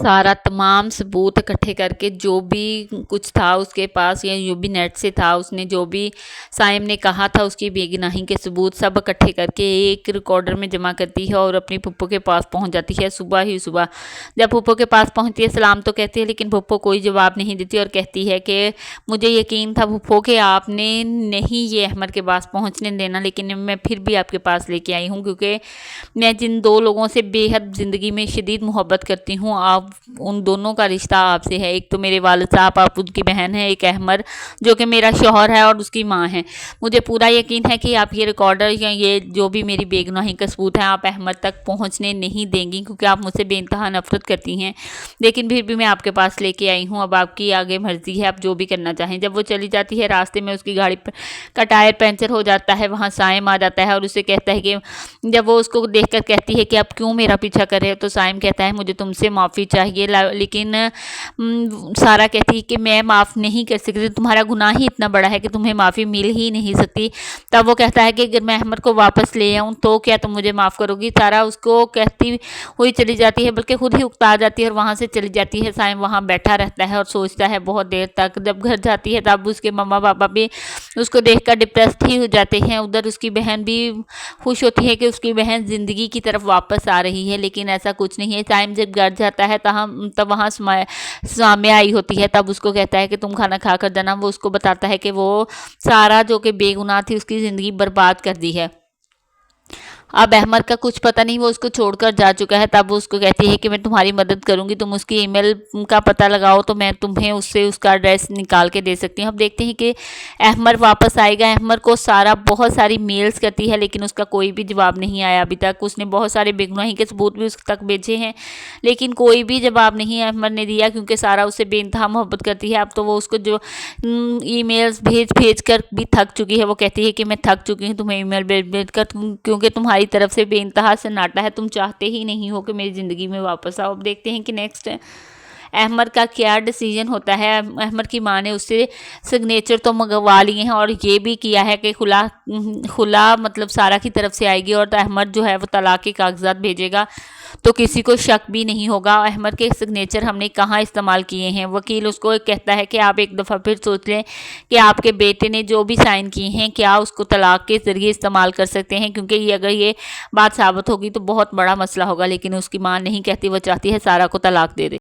सारा तमाम सबूत इकट्ठे करके जो भी कुछ था उसके पास या जो भी नेट से था, उसने जो भी साइम ने कहा था उसकी बेगुनाही के सबूत सब इकट्ठे करके एक रिकॉर्डर में जमा करती है और अपनी फुप्पो के पास पहुंच जाती है। सुबह ही सुबह जब फुप्पो के पास पहुंचती है सलाम तो कहती है, लेकिन फुप्पो कोई जवाब नहीं देती और कहती है कि मुझे यकीन था फुप्पो कि आपने नहीं ये अहमद के पास पहुँचने देना, लेकिन मैं फिर भी आपके पास लेके आई हूँ क्योंकि मैं जिन दो लोगों से बेहद ज़िंदगी में शदीद मोहब्बत करती हूँ, आप उन दोनों का रिश्ता आपसे है। एक तो मेरे वालिद साहब, आप उनकी बहन है, एक अहमद जो कि मेरा शौहर है और उसकी माँ है। मुझे पूरा यकीन है कि आप ये रिकॉर्डर या ये जो भी मेरी बेगुनाही का सबूत है आप अहमद तक पहुँचने नहीं देंगी क्योंकि आप मुझसे बेइंतहा नफरत करती हैं, लेकिन फिर भी मैं आपके पास लेके आई हूँ। अब आपकी आगे मर्जी है, आप जो भी करना चाहें। जब वो चली जाती है रास्ते में उसकी गाड़ी का टायर पंचर हो जाता है, वहाँ साइम आ जाता है और उसे कहता है कि जब वो उसको देखकर कहती है कि आप क्यों मेरा पीछा कर रहे हो, तो साइम कहता है मुझे तुमसे माफ़ी चाहिए, लेकिन सारा कहती है कि मैं माफ़ नहीं कर सकती, तुम्हारा गुनाह ही इतना बड़ा है कि तुम्हें माफ़ी मिल ही नहीं सकती। तब वो कहता है कि अगर मैं अहमद को वापस ले आऊँ तो क्या तुम मुझे माफ़ करोगी। सारा उसको कहती हुई चली जाती है, बल्कि खुद ही उकता जाती है और वहाँ से चली जाती है। साइम वहाँ बैठा रहता है और सोचता है बहुत देर तक। जब घर जाती है तब उसके मम्मा पापा भी उसको देखकर डिप्रेस्ड ही हो जाते हैं। उधर उसकी बहन भी खुश होती है कि उसकी बहन ज़िंदगी की तरफ वापस आ रही है, लेकिन ऐसा कुछ नहीं है। टाइम जब घर जाता है तब वहाँ सामने आई होती है, तब उसको कहता है कि तुम खाना खा कर जाना। वो उसको बताता है कि वो सारा जो कि बेगुनाह थी उसकी ज़िंदगी बर्बाद कर दी है। अब अहमद का कुछ पता नहीं, वो उसको छोड़कर जा चुका है। तब वो उसको कहती है कि मैं तुम्हारी मदद करूंगी, तुम उसकी ईमेल का पता लगाओ तो मैं तुम्हें उससे उसका एड्रेस निकाल के दे सकती हूँ। अब देखते हैं कि अहमद वापस आएगा। अहमद को सारा बहुत सारी मेल्स करती है, लेकिन उसका कोई भी जवाब नहीं आया अभी तक। उसने बहुत सारे बेगुनाही के सबूत भी उस तक भेजे हैं, लेकिन कोई भी जवाब नहीं अहमद ने दिया क्योंकि सारा उससे बेइंतहा मोहब्बत करती है। अब तो वो उसको जो ईमेल्स भेज भेज कर भी थक चुकी है। वो कहती है कि मैं थक चुकी हूँ तुम्हें ईमेल भेज भेज कर, क्योंकि तुम्हारी तरफ से बेइंतहा सन्नाटा है, तुम चाहते ही नहीं हो कि मेरी ज़िंदगी में वापस आओ। अब देखते हैं कि नेक्स्ट अहमद का क्या डिसीजन होता है। अहमद की माँ ने उससे सिग्नेचर तो मंगवा लिए हैं और ये भी किया है कि खुला मतलब सारा की तरफ से आएगी और तो अहमद जो है वो तलाक के कागजात भेजेगा तो किसी को शक भी नहीं होगा। अहमद के सिग्नेचर हमने कहाँ इस्तेमाल किए हैं। वकील उसको कहता है कि आप एक दफ़ा फिर सोच लें कि आपके बेटे ने जो भी साइन किए हैं क्या उसको तलाक के ज़रिए इस्तेमाल कर सकते हैं, क्योंकि ये अगर ये बात साबित होगी तो बहुत बड़ा मसला होगा। लेकिन उसकी माँ नहीं कहती, वो चाहती है सारा को तलाक दे दे।